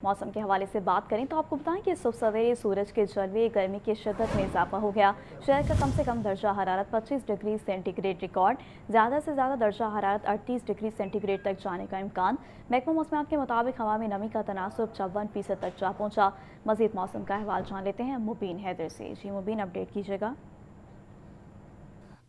मौसम के हवाले से बात करें तो आपको बताएं कि सुबह सवेरे सूरज के जलवे गर्मी की शिद्दत में इजाफा हो गया। शहर का कम से कम दर्जा हरारत 25 डिग्री सेंटीग्रेड रिकॉर्ड, ज़्यादा से ज़्यादा दर्जा हरारत 38 डिग्री सेंटीग्रेड तक जाने का इम्कान। महकमा मौसमियात के मुताबिक हवा में नमी का तनासुब 54% तक जा पहुंचा। मजीद मौसम का अहवाल जान लेते हैं मुबीन हैदर से। जी मुबीन, अपडेट कीजिएगा।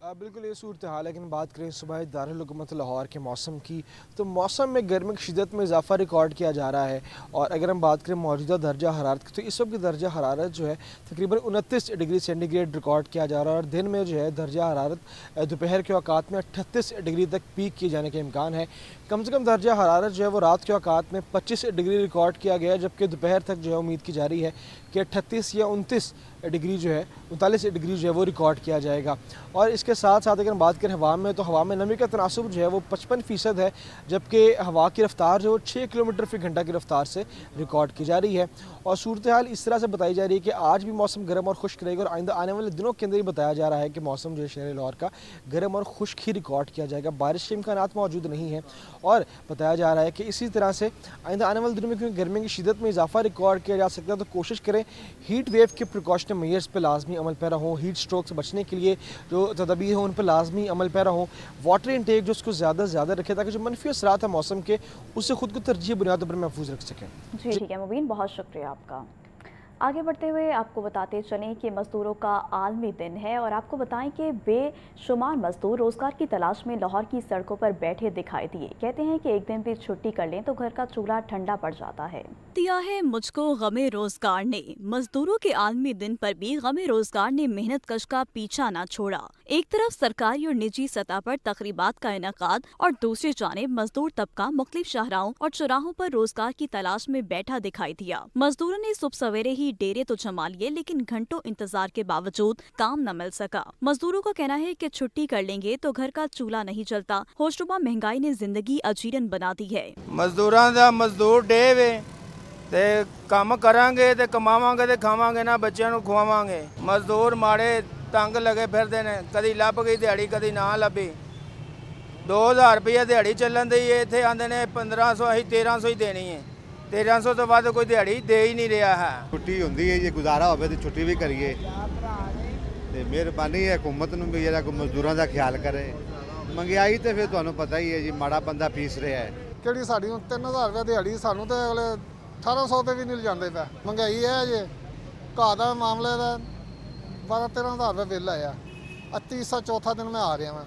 बिल्कुल ये सूरत हाल है। लेकिन बात करें सुबह दारुल हुकूमत लाहौर के मौसम की, तो मौसम में गर्मी की शिदत में इजाफा रिकॉर्ड किया जा रहा है। और अगर हम बात करें मौजूदा दर्जा हरारत की, तो इस वक्त दर्जा हरारत जो है तकरीबन 29 डिग्री सेंटीग्रेड रिकॉर्ड किया जा रहा है। और दिन में जो है दर्जा हरारत दोपहर के औकात में 38 डिग्री तक पीक किए जाने के इम्कान है। कम से कम दर्जा हरारत जो है वो रात के औकात में 25 डिग्री रिकॉर्ड किया गया है, जबकि दोपहर तक जो है उम्मीद की जा रही है कि 38 या 29 डिग्री जो है 39 डिग्री जो है वो रिकॉर्ड किया जाएगा। और इसके साथ साथ अगर बात करें हवा में, तो हवा में नमी का तनासुब जो है वो 55% है, जबकि हवा की रफ्तार जो 6 किलोमीटर फी घंटा की रफ्तार से रिकॉर्ड की जा रही है। और सूरत हाल इस तरह से बताई जा रही है कि आज भी मौसम गर्म और खुश्क रहेगा। और आइंदा आने वाले दिनों के अंदर ही बताया जा रहा है कि मौसम जो है शहर लाहौर का गर्म और खुश्क ही रिकॉर्ड किया जाएगा। बारिश के इम्कानात मौजूद नहीं है। और बताया जा रहा है कि इसी तरह से आइंदा आने वाले दिनों में क्योंकि गर्मी की शिदत में इजाफा रिकॉर्ड किया जा सकता है, तो कोशिश करें हीट वेव के प्रिकॉशनरी मेजर्स पर लाजमी अमल पैरा हों। हीट स्ट्रोक से बचने के लिए जो तदबीर हैं उन पर लाजमी अमल पैरा हों। वाटर इंटेक जो उसको ज़्यादा से ज़्यादा रखें, ताकि जो मनफी असरात है मौसम के उससे खुद को तरजीह बुनियादों पर महफूज रख सकें। जी ठीक है मुबीन, बहुत शुक्रिया आपका। आगे बढ़ते हुए आपको बताते चलें कि मज़दूरों का आलमी दिन है और आपको बताएं कि बेशुमार मज़दूर रोज़गार की तलाश में लाहौर की सड़कों पर बैठे दिखाई दिए। कहते हैं कि एक दिन भी छुट्टी कर लें तो घर का चूल्हा ठंडा पड़ जाता है। दिया है मुझको गमे रोजगार ने। मजदूरों के आलमी दिन पर भी गमे रोजगार ने मेहनत कश का पीछा न छोड़ा। एक तरफ सरकारी और निजी सतह पर तकरीबात का इनकाद और दूसरी जानिब मजदूर तबका मुख्तलिफ शाहराहों और चौराहों पर रोजगार की तलाश में बैठा दिखाई दिया। मजदूरों ने सुबह सवेरे ही डेरे तो जमा लिए, लेकिन घंटों इंतजार के बावजूद काम न मिल सका। मजदूरों का कहना है कि छुट्टी कर लेंगे तो घर का चूल्हा नहीं चलता। होशरुबा महंगाई ने जिंदगी अजीरन बना दी है। मजदूरों का मजदूर डे वे ते काम करांगे ते कमावांगे ते खावांगे ना बच्चों को खुआवांगे। मजदूर माड़े तंग लगे फिरते ने, कदी लभ गई दिहाड़ी कदी ना लभी। 2000 रुपये दिहाड़ी चलन दी है, इतने आते ने 1500 अं 1300 ही देनी है। 1300 तो बाद कोई दिहाड़ी दे ही नहीं रहा है। छुट्टी होंगी है, जे गुजारा हो तो छुट्टी भी करिए। मेहरबानी है हुकूमत नूं भी जरा कोई मजदूरों का ख्याल करे। महंगाई तो फिर तुहानूं पता ही है जी, माड़ा बंदा पीस रहा है। ਕਿਹੜੀ ਸਾਡੀ 3000 ਰੁਪਏ ਦਿਹਾੜੀ, ਸਾਨੂੰ ਤੇ ਅਗਲੇ 1800 ਤੇ ਵੀ ਨਹੀਂ ਜਾਂਦੇ ਪਏ। ਮਹਿੰਗਾਈ ਹੈ ਜੇ ਘਰ ਦਾ ਮਾਮਲੇ ਦਾ 12-13 ਹਜ਼ਾਰ ਰੁਪਏ ਬਿੱਲ ਆਇਆ। 31 ਚੌਥਾ ਦਿਨ ਮੈਂ ਆ ਰਿਹਾ ਵਾਂ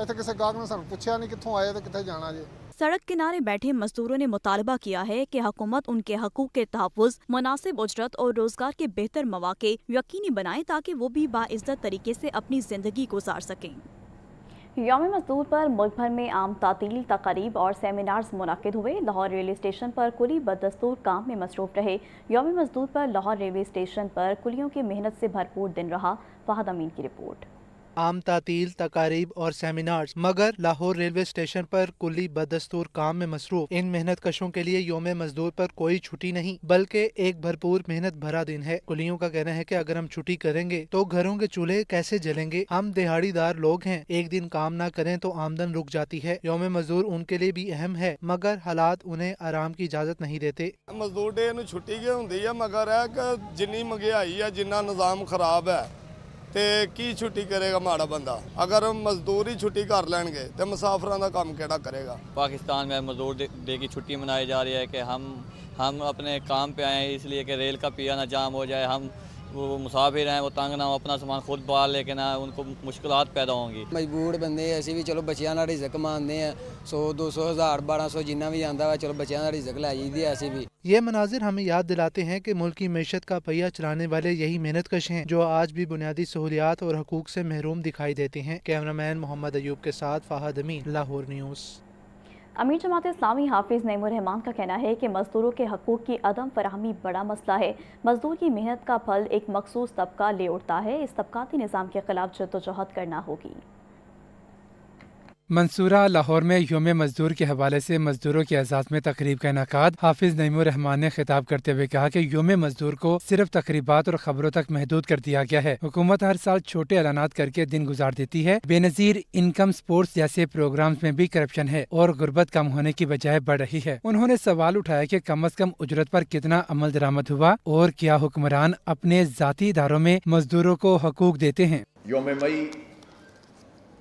ਇੱਥੇ, ਕਿਸੇ ਗਾਹਕ ਨੇ ਸਾਨੂੰ ਪੁੱਛਿਆ ਨਹੀਂ ਕਿੱਥੋਂ ਆਏ ਤੇ ਕਿੱਥੇ जाना ਜੇ। सड़क किनारे बैठे मजदूरों ने मुतालबा किया है कि हुकूमत उनके हकूक के तहफ़्फ़ुज़, मुनासिब उजरत और रोजगार के बेहतर मौक़े यकीनी बनाए, ताकि वो भी बाइज़्ज़त तरीके से अपनी ज़िंदगी गुजार सकें। यौम मज़दूर पर मुल्क भर में आम तातील, तक़रीब और सेमिनार्स मुनक़िद हुए। लाहौर रेलवे स्टेशन पर कुली बदस्तूर काम में मसरूफ़ रहे। यौम मज़दूर पर लाहौर रेलवे स्टेशन पर कुलियों की मेहनत से भरपूर दिन रहा। फ़हद अमीन की रिपोर्ट। आम तातील, तकारीब और सेमिनार्स, मगर लाहौर रेलवे स्टेशन पर कुली बदस्तूर काम में मसरूफ इन मेहनत कशों के लिए यौम मजदूर पर कोई छुट्टी नहीं, बल्कि एक भरपूर मेहनत भरा दिन है। कुलियों का कहना है कि अगर हम छुट्टी करेंगे तो घरों के चूल्हे कैसे जलेंगे। हम दिहाड़ीदार लोग हैं, एक दिन काम ना करें तो आमदन रुक जाती है। यौम मजदूर उनके लिए भी अहम है, मगर हालात उन्हें आराम की इजाजत नहीं देते। मजदूर डे नूं छुट्टी की होंदी है, मगर है कि जिन्नी महंगाई है, जिन्ना निज़ाम खराब है, ਤੇ ਕੀ ਛੁੱਟੀ ਕਰੇਗਾ ਮਾੜਾ ਬੰਦਾ। अगर मजदूर ही छुट्टी कर लेंगे तो मुसाफिरों का काम केड़ा करेगा। पाकिस्तान में मजदूर डे की छुट्टी मनाई जा रही है कि हम अपने काम पे आए हैं, इसलिए कि रेल का पिया ना जाम हो जाए। हम वो मुसाफिर हैं, वो तंग ना हो, अपना सामान खुद बाहर लेके ना, उनको मुश्किलात पैदा होंगी। मजबूर बंदे असी भी चलो बच्चों का रिजक मानते हैं, 100-200 1000 1200 जिन्ना भी आता है, चलो बच्चों का रिजक लै जाइए असी भी। ये मनाजिर हमें याद दिलाते हैं कि मुल्क की मैशत का पहिया चलाने वाले यही मेहनत कश हैं, जो आज भी बुनियादी सहूलियात और हकूक से महरूम दिखाई देते हैं। कैमरामैन मोहम्मद अयूब के साथ फ़हद अमीन, लाहौर न्यूज़। अमीर जमात इस्लामी हाफिज नईमुर रहमान का कहना है कि मजदूरों के हकूक की अदम फराहमी बड़ा मसला है। मजदूर की मेहनत का फल एक मखसूस तबका ले उठता है। इस तबकाती निज़ाम के खिलाफ जद्दोजहद करना होगी। मंसूरा लाहौर में यौम मजदूर के हवाले से मजदूरों के एजाज़ में तकरीब का इनेकाद। हाफिज नईमुर रहमान ने खिताब करते हुए कहा कि यौम मजदूर को सिर्फ तकरीबात और खबरों तक महदूद कर दिया गया है। हुकूमत हर साल छोटे ऐलानात करके दिन गुजार देती है। बेनज़ीर इनकम स्पोर्ट्स जैसे प्रोग्राम्स में भी करप्शन है और गुर्बत कम होने की बजाय बढ़ रही है। उन्होंने सवाल उठाया कि कम अज कम उजरत पर कितना अमल दरामद हुआ और क्या हुक्मरान अपने जाती इदारों में मजदूरों को हकूक देते हैं। यौम मई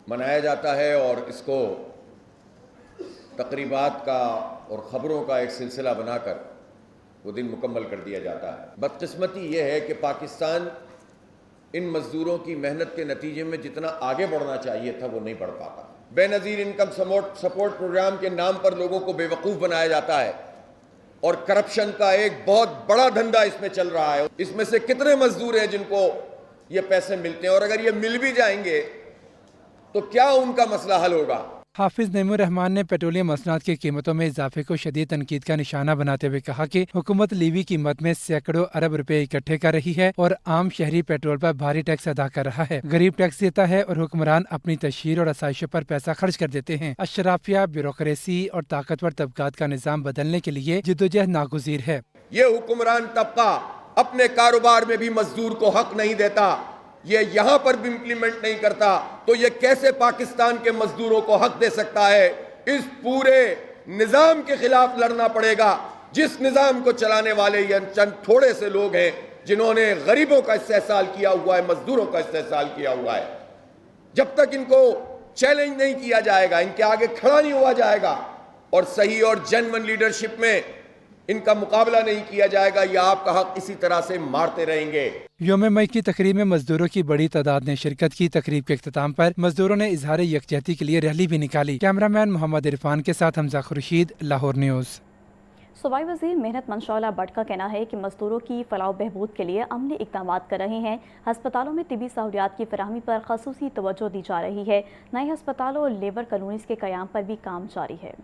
मनाया जाता है और इसको तकरीबात का और ख़बरों का एक सिलसिला बनाकर वो दिन मुकम्मल कर दिया जाता है। बदकिस्मती ये है कि पाकिस्तान इन मज़दूरों की मेहनत के नतीजे में जितना आगे बढ़ना चाहिए था वो नहीं बढ़ पाता। बेनज़ीर इनकम सपोर्ट प्रोग्राम के नाम पर लोगों को बेवकूफ़ बनाया जाता है और करप्शन का एक बहुत बड़ा धंधा इसमें चल रहा है। इसमें से कितने मज़दूर हैं जिनको ये पैसे मिलते हैं, और अगर ये मिल भी जाएंगे तो क्या उनका मसला हल होगा। हाफिज नईमुर रहमान ने पेट्रोलियम मसनात की कीमतों में इजाफे को शदीद तनकीद का निशाना बनाते हुए कहा कि हुकूमत लीवी कीमत में सैकड़ों अरब रुपए इकट्ठे कर रही है और आम शहरी पेट्रोल पर भारी टैक्स अदा कर रहा है। गरीब टैक्स देता है और हुक्मरान अपनी तशहीर और आसाइशों पर पैसा खर्च कर देते हैं। अशराफिया, ब्यूरोक्रेसी और ताकतवर तबकात का निज़ाम बदलने के लिए जिद्दोजहद नागुज़ीर है। ये हुक्मरान तबका अपने कारोबार में भी मजदूर को हक नहीं देता, ये यहाँ पर भी इम्प्लीमेंट नहीं करता, तो ये कैसे पाकिस्तान के मजदूरों को हक दे सकता है। इस पूरे निज़ाम के खिलाफ लड़ना पड़ेगा, जिस निज़ाम को चलाने वाले ये चंद थोड़े से लोग हैं जिन्होंने गरीबों का इस्तेहसाल किया हुआ है, मजदूरों का इस्तेहसाल किया हुआ है। जब तक इनको चैलेंज नहीं किया जाएगा, इनके आगे खड़ा नहीं हुआ जाएगा और सही और जेन्युइन लीडरशिप में इनका मुकाबला नहीं किया जाएगा, या आपका हक इसी तरह से मारते रहेंगे। यौम मई की तकरीब में मजदूरों की बड़ी तादाद ने शिरकत की। तकरीब के इख्तिताम पर मजदूरों ने इजहार यकजहती के लिए रैली भी निकाली। कैमरामैन मोहम्मद इरफान के साथ हमजा खुर्शीद, लाहौर न्यूज़। सूबाई वज़ीर मेहनत मंशौला भट्ट का कहना है कि मजदूरों की फलाह बहबूद के लिए अमली इक़दाम कर रहे हैं। हस्पतालों में तिबी सहूलियात की फराहमी पर खसूसी तवज्जो दी जा रही है। नए हस्पतालों और लेबर कॉलोनीज़ के क़याम पर भी काम जारी है।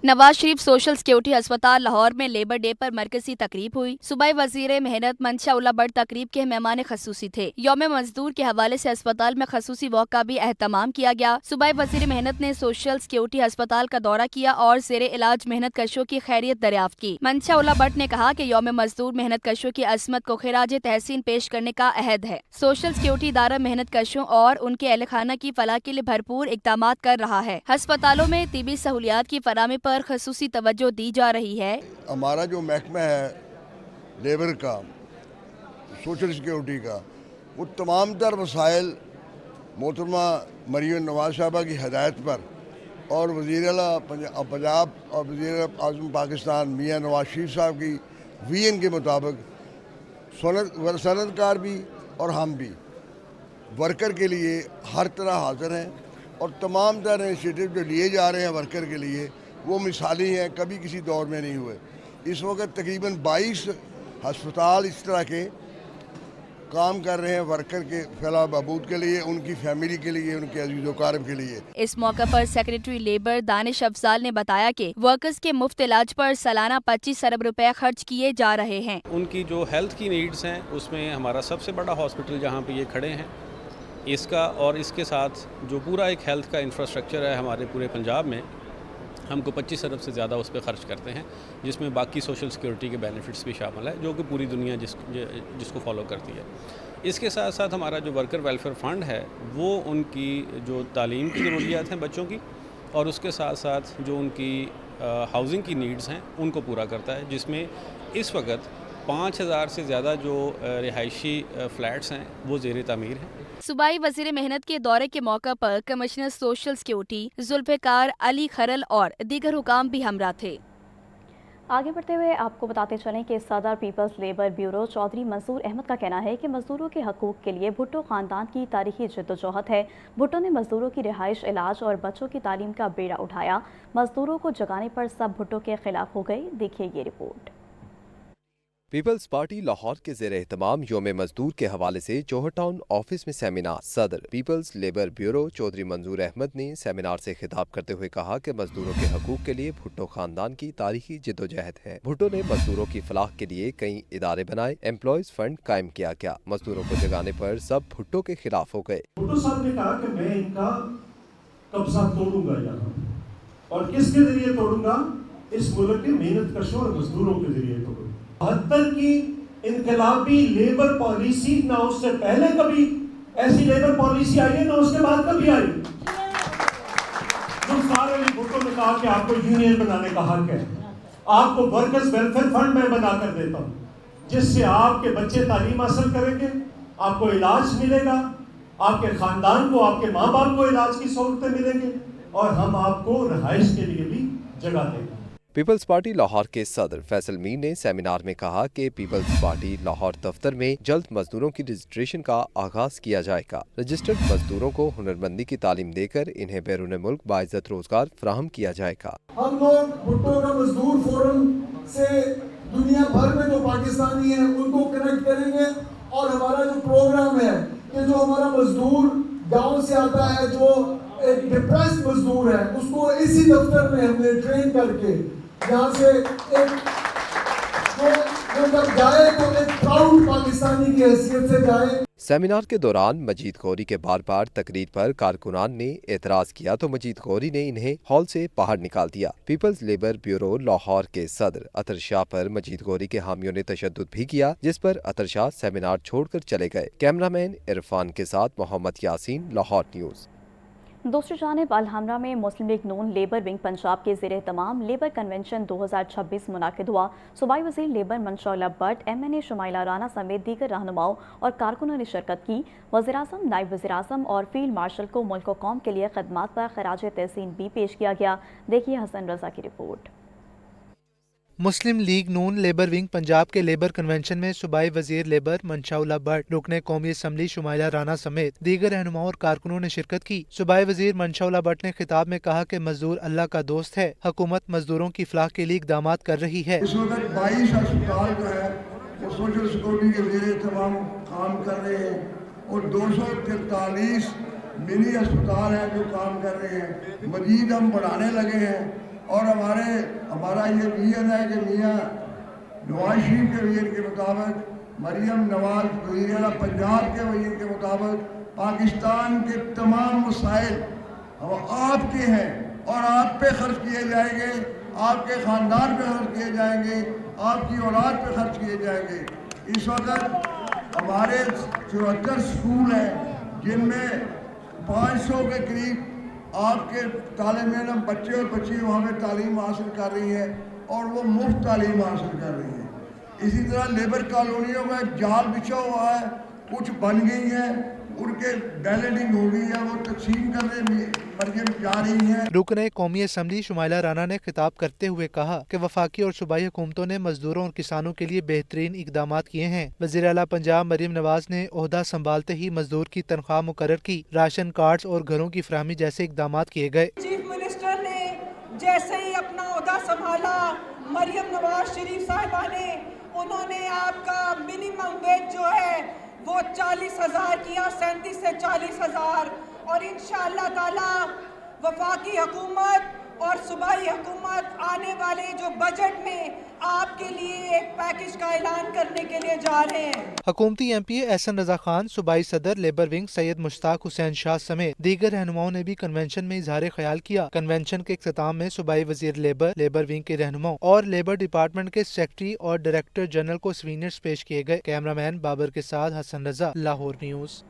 नवाज शरीफ सोशल सिक्योरिटी अस्पताल लाहौर में लेबर डे पर मरकजी तकरीब हुई। सूबाई वजीर मेहनत मंशा भट्ट तकरीब के मेहमान खसूसी थे। यौम मजदूर के हवाले से अस्पताल में खसूसी वॉक का भी एहतमाम किया गया। सूबाई वजीर मेहनत ने सोशल सिक्योरिटी अस्पताल का दौरा किया और ज़ेरे इलाज मेहनत कशों की खैरियत दरियाफ्त की। मंशा भट्ट ने कहा कि यौम मजदूर मेहनत कशों की अजमत को खिराज तहसीन पेश करने का अहद है। सोशल सिक्योरिटी इदारा मेहनत कशों और उनके अहल खाना की फलाह के लिए भरपूर इक़दाम कर रहा है। अस्पतालों में तिबी सहूलियात की फराहमी पर खसूसी तवज्जो दी जा रही है। हमारा जो महकमा है लेबर का, सोशल सिक्योरिटी का, वो तमाम तर वसाइल मोहतरमा मरियम नवाज साहबा की हदायत पर और वज़ीर आला पंजाब और वज़ीर आज़म पाकिस्तान मियाँ नवाज शरीफ साहब की विजन के मुताबिक सनदकार भी और हम भी वर्कर के लिए हर तरह हाज़िर हैं और तमाम तरह इनिशिएटिव जो लिए जा रहे हैं वर्कर के लिए वो मिसाली हैं, कभी किसी दौर में नहीं हुए। इस वक्त तकरीबन 22 हस्पताल इस तरह के काम कर रहे हैं वर्कर के फलाह बहबूद के लिए, उनकी फैमिली के लिए, उनके अज़ीज़-ओ-क़ारिब के लिए। इस मौके पर सेक्रेटरी लेबर दानिश अफजाल ने बताया कि वर्कर्स के मुफ्त इलाज पर सालाना 25 अरब रुपए खर्च किए जा रहे हैं। उनकी जो हेल्थ की नीड्स हैं उसमें हमारा सबसे बड़ा हॉस्पिटल जहाँ पे ये खड़े हैं इसका, और इसके साथ जो पूरा एक हेल्थ का इंफ्रास्ट्रक्चर है हमारे पूरे पंजाब में, हमको 25 अरब से ज़्यादा उस पर ख़र्च करते हैं, जिसमें बाकी सोशल सिक्योरिटी के बेनिफिट्स भी शामिल है जो कि पूरी दुनिया जिसको फॉलो करती है। इसके साथ साथ हमारा जो वर्कर वेलफेयर फ़ंड है वो उनकी जो तालीम की ज़रूरियात हैं बच्चों की और उसके साथ साथ जो उनकी हाउसिंग की नीड्स हैं उनको पूरा करता है, जिसमें इस वक्त 5000 से ज़्यादा जो रिहायशी फ़्लैट्स हैं वो ज़ेर तामीर हैं। सूबाई वज़ीर मेहनत के दौरे के मौका पर commissioner social security Zulfiqar Ali Kharal और दीगर हुकाम भी हमरा थे। आगे बढ़ते हुए आपको बताते चलें कि सदर Peoples Labour Bureau Chaudhry Mansoor Ahmed का कहना है कि मजदूरों के हकूक़ के लिए भुट्टो ख़ानदान की तारीखी जद्दोजहद है। भुट्टो ने मजदूरों की रिहाइश, इलाज और बच्चों की तालीम का बेड़ा उठाया। मजदूरों को जगाने पर सब भुट्टो के खिलाफ हो गए। देखिए ये रिपोर्ट। पीपल्स पार्टी लाहौर के ज़ेर एहतमाम यौम मजदूर के हवाले से जौहर टाउन ऑफिस में सेमिनार। सदर Peoples Labour Bureau Chaudhry Mansoor Ahmed ने सेमिनार से खिताब करते हुए कहा कि मजदूरों के हकूक के लिए भुट्टो खानदान की तारीखी जिद्दोजहद है। भुट्टो ने मजदूरों की फलाह के लिए कई इदारे बनाए, एम्प्लॉयज फंड कायम किया गया। मजदूरों को जगाने पर सब भुट्टो के खिलाफ हो गए। भुट्टो साहब ने कहा कि मैं इनका कब्जा तोड़ूंगा यहाँ, और किसके जरिए तोड़ूंगा? इस मुल्क के मेहनत कशों और मजदूरों के जरिए तोड़ूंगा। 72 की इनकलाबी लेबर पॉलिसी, ना उससे पहले कभी ऐसी लेबर पॉलिसी आई है, ना उसके बाद कभी आई। जुल्फ़िकार अली भुट्टो ने कहा कि आपको यूनियन बनाने का हक है, आपको वर्कर्स वेलफेयर फंड में बना कर देता हूँ, जिससे आपके बच्चे तालीम हासिल करेंगे, आपको इलाज मिलेगा, आपके खानदान को, आपके माँ बाप को इलाज की सहूलतें मिलेंगी, और हम आपको रिहाइश के लिए भी जगह देंगे। पीपल्स पार्टी लाहौर के सदर फैसल मीर ने सेमिनार में कहा कि पीपल्स पार्टी लाहौर दफ्तर में जल्द मजदूरों की रजिस्ट्रेशन का आगाज किया जाएगा। रजिस्टर्ड मजदूरों को हुनरमंदी की तालीम देकर इन्हें बैरून मुल्क बाइज्जत रोजगार फराहम किया जाएगा। हम लोग भुट्टो का मजदूर फोरम से दुनिया भर में जो पाकिस्तानी है उनको कनेक्ट करेंगे, और हमारा जो प्रोग्राम है कि जो हमारा मजदूर गाँव से आता है, जो एक डिप्रेस्ड मजदूर है, उसको इसी दफ्तर में हमने ट्रेन करके यहाँ से एक जब जाए तो एक प्राउड पाकिस्तानी की हैसियत से जाए। सेमिनार के दौरान मजीद गौरी के बार बार तकरीर पर कारकुनान ने एतराज किया तो मजीद गौरी ने इन्हें हॉल से बाहर निकाल दिया। पीपल्स लेबर ब्यूरो लाहौर के सदर अतर शाह पर मजीद गौरी के हामियों ने तशद्दुद भी किया, जिस पर अतर शाह सेमिनार छोड़कर चले गए। कैमरामैन इरफान के साथ मोहम्मद यासीन, लाहौर न्यूज़। दूसरी जानिब अलहमरा में मुस्लिम लीग नून लेबर विंग पंजाब के ज़ेर तमाम लेबर कन्वेंशन 2026 मुनाकिद हुआ। सूबाई वज़ीर लेबर मंशा भट्ट, MNA शुमाइला राना समेत दीगर रहनुमाओं और कारकुनों ने शिरकत की। वज़ीर-ए-आज़म, नायब वज़ीर-ए-आज़म और फील्ड मार्शल को मुल्क व कौम के लिए खदमात पर खराज तहसीन भी पेश किया गया। देखिए हसन रजा की रिपोर्ट। मुस्लिम लीग नून लेबर विंग पंजाब के लेबर कन्वेंशन में सूबाई वजीर लेबर मंशा भट्ट, रुकने कौमी असम्बली शुमाइला राना समेत दीगर रहनुमाओं और कारकुनों ने शिरकत की। सूबाई वजीर मंशा भट्ट ने खिताब में कहा कि मजदूर अल्लाह का दोस्त है, हुकूमत मजदूरों की फलाह के लिए इकदाम कर रही है। इस वक्त 22 अस्पताल जो है वो सोशल सिक्योरिटी के ज़ेरे तमाम काम कर रहे हैं, और 243 मिनी अस्पताल हैं जो काम कर रहे हैं। मजीद हम बढ़ाने लगे हैं, और हमारा ये विजन है कि मियाँ नवाज शरीफ के विजन के मुताबिक, मरियम नवाज वज़ीर आला पंजाब के विजन के मुताबिक पाकिस्तान के तमाम मसाइल हम आपके हैं, और आप पे खर्च किए जाएंगे, आपके ख़ानदान पे खर्च किए जाएंगे, आपकी औलाद पे खर्च किए जाएंगे। इस वक्त हमारे 74 स्कूल हैं जिनमें 500 के करीब आपके तालिब इल्म बच्चे और बच्ची वहाँ पे तालीम हासिल कर रही हैं, और वो मुफ्त तालीम हासिल कर रही हैं। इसी तरह लेबर कॉलोनियों में एक जाल बिछा हुआ है, कुछ बन गई हैं, उनके बैलेटिंग हो गई है, वो तकसीम करने मरियम जा रही हैं। रुकने कौमी असम्बली शुमाइला राना ने खिताब करते हुए कहा कि वफाकी और सूबाई हुकूमतों ने मजदूरों और किसानों के लिए बेहतरीन इकदाम किए हैं। वज़ीर आला पंजाब मरियम नवाज ने ओहदा संभालते ही मजदूर की तनख्वाह मुकर्रर की, राशन कार्ड और घरों की फराहमी जैसे इकदाम किए गए। चीफ मिनिस्टर ने जैसे ही अपना ओहदा संभाला, मरियम नवाज शरीफ साहिबा ने, उन्होंने आपका मिनिमम वेज जो है वो 40,000 किया, 37 से 40,000, और इंशाअल्लाह ताला वफाकी हुकूमत और सूबाई हुकूमत आने वाले जो बजट में आपके लिए एक पैकेज का ऐलान करने के लिए जा रहे हैं। हुकूमती MP एहसन रजा खान, सूबाई सदर लेबर विंग सैयद मुश्ताक हुसैन शाह समेत दीगर रहनुमाओं ने भी कन्वेंशन में इजहार ख्याल किया। कन्वेंशन के इख्तिताम में सूबाई वजीर लेबर विंग के रहनुमाओं और लेबर डिपार्टमेंट के सेक्रेटरी और डायरेक्टर जनरल को स्वीनर्स पेश किए गए। कैमरामैन बाबर के साथ हसन रजा, लाहौर न्यूज़।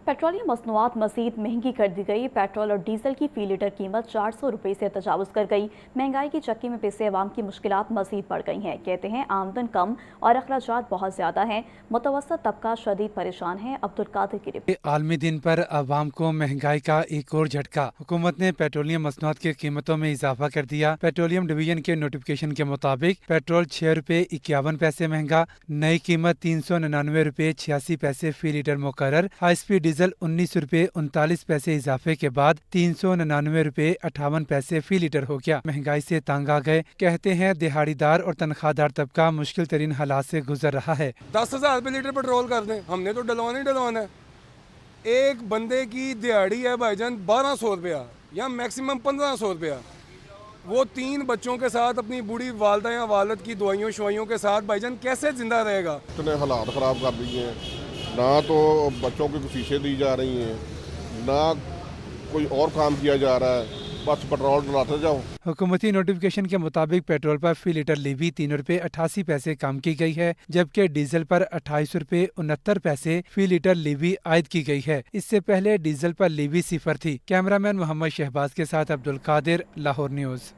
पेट्रोलियम मसनूआत मज़ीद महंगी कर दी गई। पेट्रोल और डीजल की फ़ी लीटर कीमत 400 रुपये से तजावुज़ कर गई। महंगाई की चक्की में पिसे अवाम की मुश्किलात मज़ीद बढ़ गई हैं। कहते हैं आमदन कम और अखराजात बहुत ज़्यादा हैं, मुतवस्सत तबका शदीद परेशान है। अब्दुल कादिर की रिपोर्ट। आलमी दिन पर अवाम को महंगाई का एक और झटका। हुकूमत ने पेट्रोलियम मसनूआत की कीमतों में इजाफा कर दिया। पेट्रोलियम डिवीजन के नोटिफिकेशन के मुताबिक पेट्रोल 6 रुपये 51 पैसे महंगा, नई कीमत 399 रुपये 86 पैसे फी लीटर मुकर्रर। हाई स्पीड डीजल 19 रुपये 39 पैसे इजाफे के बाद 399 रुपये 58 पैसे फी लीटर हो गया। महंगाई से तंग आ गए। कहते हैं दिहाड़ीदार और तनख्वाहदार तबका मुश्किल तरीन हालात से गुजर रहा है। 10,000 रुपये लीटर पेट्रोल कर दें, हमने तो डलवाना है। एक बंदे की दिहाड़ी है भाईजान 1200 रुपया या मैक्सिमम 1500 रुपया। वो 3 बच्चों के साथ अपनी बूढ़ी वालदा या वालद की दवाइयों शवाइयों के साथ भाईजान कैसे जिंदा रहेगा। इतने हालात ख़राब कर दिए हैं, ना तो बच्चों की फीसें दी जा रही हैं, ना कोई और काम किया जा रहा है, बस पेट्रोल डलाते जाओ। हुकूमती नोटिफिकेशन के मुताबिक पेट्रोल पर फी लीटर लीवी 3 रुपये 88 पैसे कम की गई है, जबकि डीजल पर 28 रुपये 69 पैसे फी लीटर लीवी आयद की गई है। इससे पहले डीजल पर लीवी 0 थी। कैमरामैन मोहम्मद शहबाज के साथ अब्दुल कादिर, लाहौर न्यूज़।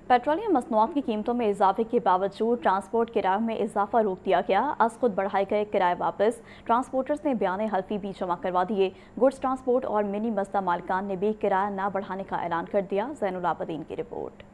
पेट्रोलियम मसनूआत की कीमतों में इजाफे के बावजूद ट्रांसपोर्ट किरायों में इजाफा रोक दिया गया। आज खुद बढ़ाए गए किराए वापस, ट्रांसपोर्टर्स ने बयान हल्फी भी जमा करवा दिए। गुड्स ट्रांसपोर्ट और मिनी मजदा मालिकान ने भी किराया न बढ़ाने का ऐलान कर दिया। ज़ैनुल आबदीन की रिपोर्ट।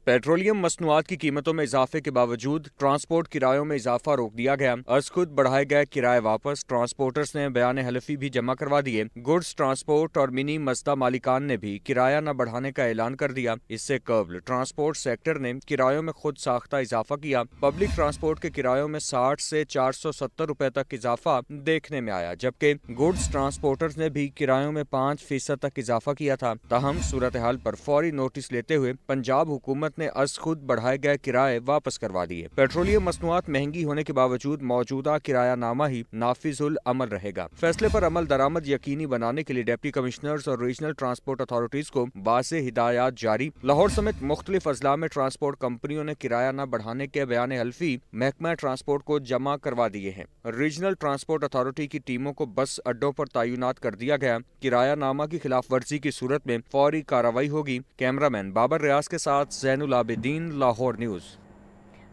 पेट्रोलियम मसनूआत की कीमतों में इजाफे के बावजूद ट्रांसपोर्ट किरायों में इजाफा रोक दिया गया। आज खुद बढ़ाए गए किराए वापस, ट्रांसपोर्टर्स ने बयान हलफी भी जमा करवा दिए। गुड्स ट्रांसपोर्ट और मिनी मजदा मालिकान ने भी किराया न बढ़ाने का ऐलान कर दिया। इससे कबल ट्रांसपोर्ट सेक्टर ने किरायों में खुद साख्ता इजाफा किया। पब्लिक ट्रांसपोर्ट के किरायों में 60 से 470 रुपए तक इजाफा देखने में आया, जबकि गुड्स ट्रांसपोर्टर्स ने भी किरायों में 5% तक इजाफा किया था। ताहम सूरत हाल पर फौरी नोटिस लेते हुए पंजाब हुकूमत ने अज खुद बढ़ाए गए किराए वापस करवा दिए। पेट्रोलियम मसनूआत महंगी होने के बावजूद मौजूदा किराया नामा ही नाफिजुल अमल रहेगा। फैसले पर अमल दरामद यकीनी बनाने के लिए डिप्टी कमिश्नर्स और रीजनल ट्रांसपोर्ट अथॉरिटीज को वाज़े हिदायत जारी। लाहौर समेत मुख्तलिफ अजला में ट्रांसपोर्ट कंपनियों ने किराया न बढ़ाने के बयान हल्फी महकमा ट्रांसपोर्ट को जमा करवा दिए हैं। रीजनल ट्रांसपोर्ट अथॉरिटी की टीमों को बस अड्डों पर तैनात कर दिया गया। किराया नामा की खिलाफ वर्जी की सूरत में फौरी कार्रवाई होगी। कैमरामैन बाबर रियाज के साथ ज़ैनुल आबिदीन, लाहौर न्यूज़।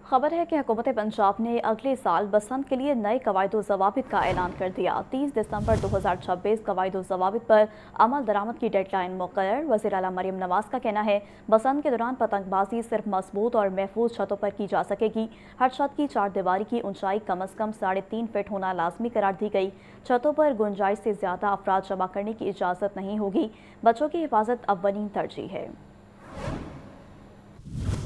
खबर है कि हुकूमत पंजाब ने अगले साल बसंत के लिए नए कवायदो ज़वाबित का ऐलान कर दिया। 30 दिसंबर 2026 कवायदो ज़वाबित पर अमल दरामद की डेडलाइन मुक़र्रर। वज़ीर आला मरियम नवाज़ का कहना है बसंत के दौरान पतंगबाजी सिर्फ मजबूत और महफूज छतों पर की जा सकेगी। हर छत की 4 दीवारी की ऊंचाई कम अज़ कम 3.5 फीट होना लाजमी करार दी गई। छतों पर गुंजाइश से ज़्यादा अफराद जमा करने की इजाज़त नहीं होगी। बच्चों की हिफाजत अव्वलीन तरजीह है।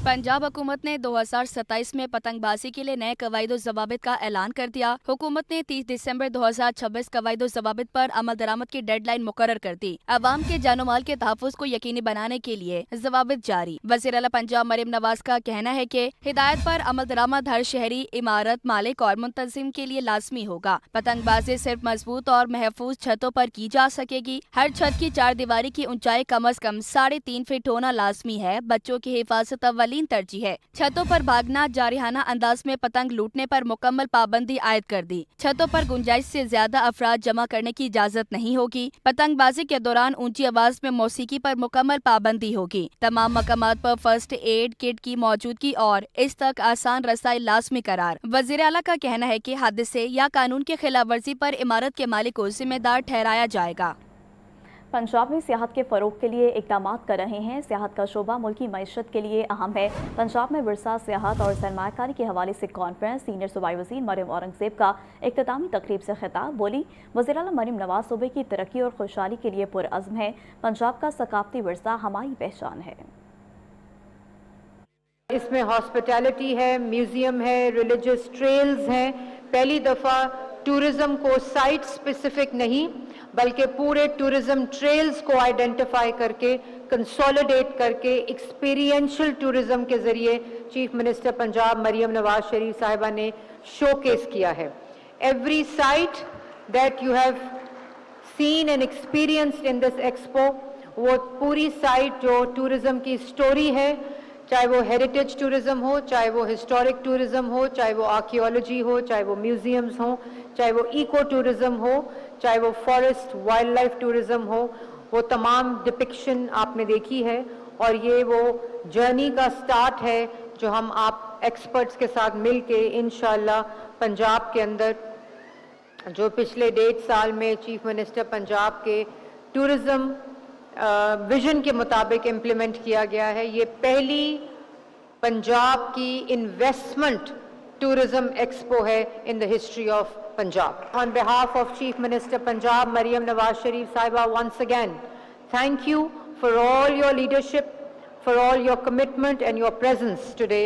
पंजाब हुकूमत ने 2027 में पतंगबाजी के लिए नए कवायदो ज़वाबित का ऐलान कर दिया। हुकूमत ने 30 दिसंबर 2026 कवायदो ज़वाबित पर अमल दरामद की डेडलाइन मुकर्रर कर दी। अवाम के जानो माल के तहफ़्फ़ुज़ को यकीनी बनाने के लिए ज़वाबित जारी। वज़ीर आला पंजाब मरियम नवाज़ का कहना है कि हिदायत पर अमल दरामद हर शहरी, इमारत मालिक और मुंतज़िम के लिए लाजमी होगा। पतंगबाजी सिर्फ मजबूत और महफूज छतों पर की जा सकेगी। हर छत की 4 दीवारी की ऊंचाई कम अज़ कम 3.5 फीट होना लाजमी है। बच्चों की हिफाजत अव्वलीन तरजीह है। छतों पर भागना, जारिहाना अंदाज में पतंग लूटने पर मुकम्मल पाबंदी आयद कर दी। छतों पर गुंजाइश से ज्यादा अफराद जमा करने की इजाजत नहीं होगी। पतंगबाजी के दौरान ऊंची आवाज में मौसीकी पर मुकम्मल पाबंदी होगी। तमाम मकामात पर फर्स्ट एड किट की मौजूदगी और इस तक आसान रसाई लाजमी करार। वज़ीर आला का कहना है कि हादसे या कानून की खिलाफ वर्जी पर इमारत के मालिक को जिम्मेदार ठहराया जाएगा। पंजाब में सियाहत के फ़रोग के लिए इक़दाम कर रहे हैं। सियाहत का शोबा मुल्की मईशत के लिए अहम है। पंजाब में विरसा, सियाहत और सरमायाकारी के हवाले से कॉन्फ्रेंस। सीनियर सूबाई वज़ीर मरियम औरंगज़ेब का इख्तितामी तकरीब से खिताब। बोली, वज़ीर आला मरियम नवाज़ सूबे की तरक्की और खुशहाली के लिए पुरअज़्म है। पंजाब का सकाफ़ती विरसा हमारी पहचान है। इसमें हॉस्पिटैलिटी है, म्यूज़ियम है, रिलीजियस ट्रेल्स हैं। पहली दफ़ा टूरिज़्म को साइट स्पेसिफिक नहीं बल्कि पूरे टूरिज्म ट्रेल्स को आइडेंटिफाई करके, कंसोलिडेट करके एक्सपीरियंशियल टूरिज्म के ज़रिए चीफ मिनिस्टर पंजाब मरियम नवाज शरीफ साहिबा ने शोकेस किया है। Every site that you have seen and experienced in this expo, वो पूरी साइट जो टूरिज्म की स्टोरी है, चाहे वो हेरिटेज टूरिज्म हो, चाहे वो हिस्टोरिक टूरिज्म हो, चाहे वो आर्कियोलॉजी हो, चाहे वो म्यूजियम्स हो, चाहे वो इको टूरिज्म हो, चाहे वो फॉरेस्ट वाइल्ड लाइफ टूरिज्म हो, वो तमाम डिपिक्शन आपने देखी है। और ये वो जर्नी का स्टार्ट है जो हम आप एक्सपर्ट्स के साथ मिल के इंशाअल्लाह पंजाब के अंदर जो पिछले 1.5 साल में चीफ मिनिस्टर पंजाब के टूरिज्म विजन के मुताबिक इम्प्लीमेंट किया गया है। ये पहली पंजाब की इन्वेस्टमेंट टूरिज्म एक्सपो है in the history of Punjab. On behalf of chief minister Punjab Maryam Nawaz Sharif साहिबा, once again thank you for all your leadership, for all your commitment and your presence today.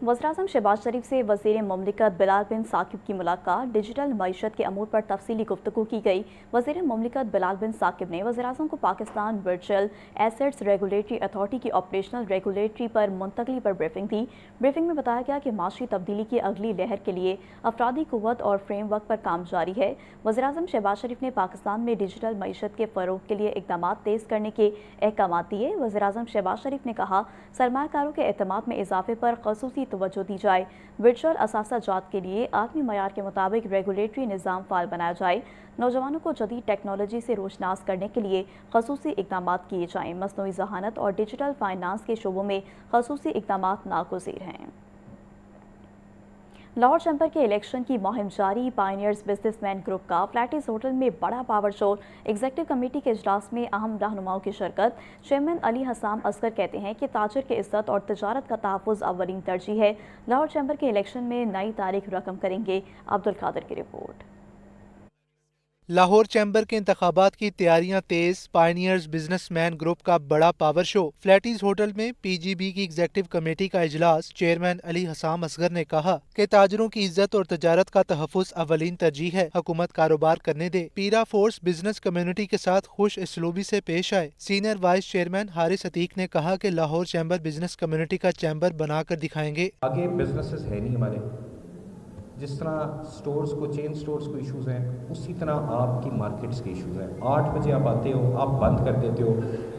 वज़ीर-ए-आज़म शहबाज शरीफ से वज़ीर मुमलिकत बिलाल बिन साकिब की मुलाकात। डिजिटल मईशत के अमूर पर तफसीली गुफ्तगू की गई। वज़ीर मुमलिकत बिलाल बिन साकिब ने वज़ीर-ए-आज़म को Pakistan virtual assets regulatory authority की ऑपरेशनल रेगुलेटरी पर मुंतकली पर ब्रीफिंग दी। ब्रीफिंग में बताया गया कि माशी तब्दीली की अगली लहर के लिए अफरादी कुव्वत और फ्रेमवर्क पर काम जारी है। वज़ीर-ए-आज़म शहबाज शरीफ ने पाकिस्तान में डिजिटल मईशत के फ़रोग के लिए इक़दाम तेज़ करने के अहकाम दिए। वज़ीर-ए-आज़म शहबाज शरीफ ने कहा, सरमायाकारों के एतमाद में इजाफे पर ख़ुसूसी तवज्जो दी जाए। वर्चुअल असासा जात के लिए आलमी मयार के मुताबिक रेगुलेटरी निज़ाम फ़ाल बनाया जाए। नौजवानों को जदीद टेक्नोलॉजी से रोशनास करने के लिए ख़ुसूसी इक़दाम किए जाएँ। मसनूई ज़हानत और डिजिटल फाइनेंस के शोबों में ख़ुसूसी इक़दाम नागुज़ीर हैं। लाहौर चैम्बर के इलेक्शन की मुहिम जारी। पायनियर्स बिजनेसमैन ग्रुप का फ्लैटिस होटल में बड़ा पावर शो। एग्जीक्यूटिव कमेटी के इजलास में अहम रहनुमाओं की शिरकत। चेयरमैन अली हसाम असगर कहते हैं कि ताजिर की इज्जत और तजारत का तहफ़्फ़ुज़ अव्वलीन तरजीह है। लाहौर चैम्बर के इलेक्शन में नई तारीख रकम करेंगे। अब्दुल कादिर की रिपोर्ट। लाहौर चैम्बर के इंतखाबात की तैयारियां तेज। पायनियर्स बिजनेसमैन ग्रुप का बड़ा पावर शो। फ्लैटिस होटल में पीजीबी की एग्जीक्यूटिव कमेटी का इजलास। चेयरमैन अली हसाम असगर ने कहा कि ताजरों की इज्जत और तजारत का तहफ़्फ़ुज़ अव्वलीन तरजीह है। हुकूमत कारोबार करने दे। पीरा फोर्स बिजनेस कम्युनिटी के साथ खुश इसलूबी से पेश आए। Senior vice chairman Haris Atiq ने कहा कि लाहौर चैम्बर बिजनेस कम्युनिटी का चैम्बर बनाकर दिखाएंगे। आगे बिजनेसेस है नहीं हमारे, जिस तरह स्टोर्स को, चेन स्टोर्स को इश्यूज़ हैं, उसी तरह आपकी मार्केट्स के इश्यूज़ हैं। 8 बजे आप आते हो, आप बंद कर देते हो।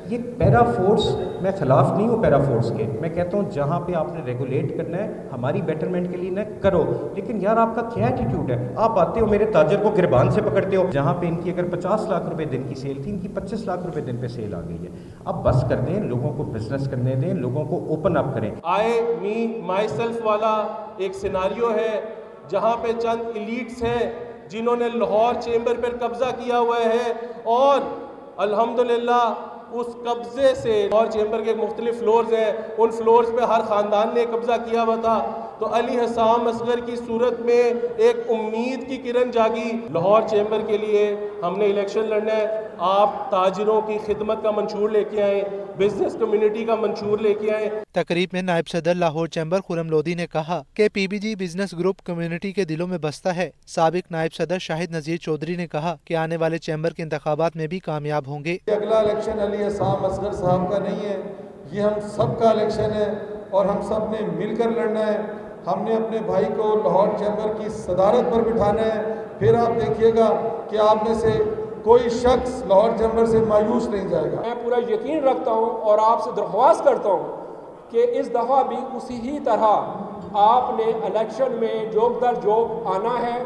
ये पैरा फोर्स, मैं ख़िलाफ़ नहीं हूँ पैरा फोर्स के। मैं कहता हूँ जहाँ पे आपने रेगुलेट करना है हमारी बेटरमेंट के लिए न करो, लेकिन यार आपका क्या एटीट्यूड है। आप आते हो, मेरे ताजर को गिरबान से पकड़ते हो। जहाँ पे इनकी अगर 50 लाख रुपए दिन की सेल थी, इनकी 25 लाख रुपए दिन पे सेल आ गई है। अब बस कर दें, लोगों को बिजनेस करने दें, लोगों को ओपन अप करें। आई मी माई सेल्फ वाला एक सिनारियो है जहाँ पे चंद इलीट्स हैं जिन्होंने लाहौर चैम्बर पर कब्जा किया हुआ है, और अल्हम्दुलिल्लाह उस कब्जे से लाहौर चैम्बर के मुख्तलिफ फ्लोर्स हैं, उन फ्लोर्स पे हर ख़ानदान ने कब्जा किया हुआ था। तो अली हसाम असगर की सूरत में एक उम्मीद की किरण जागी। लाहौर चैम्बर के लिए हमने इलेक्शन लड़ना है। आप ताजिरों की खिदमत का मंशूर लेके आए, बिजनेस कम्युनिटी का मंशूर लेके आए। तकरीब में नायब सदर लाहौर चैम्बर खुरम लोधी ने कहा कि पीबीजी बिजनेस ग्रुप कम्युनिटी के दिलों में बसता है। साबिक नायब सदर शाहिद नज़ीर चौधरी ने कहा कि आने वाले चैम्बर के इंतखाबात में भी कामयाब होंगे। अगला इलेक्शन अली हसाम असगर साहब का नहीं है, ये हम सब का इलेक्शन है और हम सब ने मिलकर लड़ना है। हमने अपने भाई को लाहौर चैम्बर की सदारत पर बिठाना है। फिर आप देखिएगा कि आप में से कोई शख्स लाहौर चैम्बर से मायूस नहीं जाएगा। मैं पूरा यकीन रखता हूं और आपसे दरख्वास्त करता हूं कि इस दफ़ा भी उसी ही तरह आपने इलेक्शन में जोग दर जोग आना है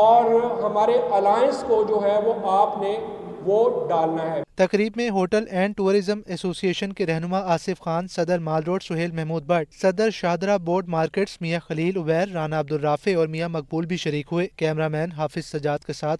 और हमारे अलायंस को जो है वो आपने वोट डालना है। तकरीब में होटल एंड टूरिज्म एसोसिएशन के रहनुमा आसिफ खान, सदर माल रोड सुहेल महमूद भट्ट, सदर शाहदरा बोर्ड मार्केट्स मियां खलील उबैर, राना अब्दुल राफे और मियां मकबूल भी शरीक हुए। कैमरामैन हाफिज सजाद के साथ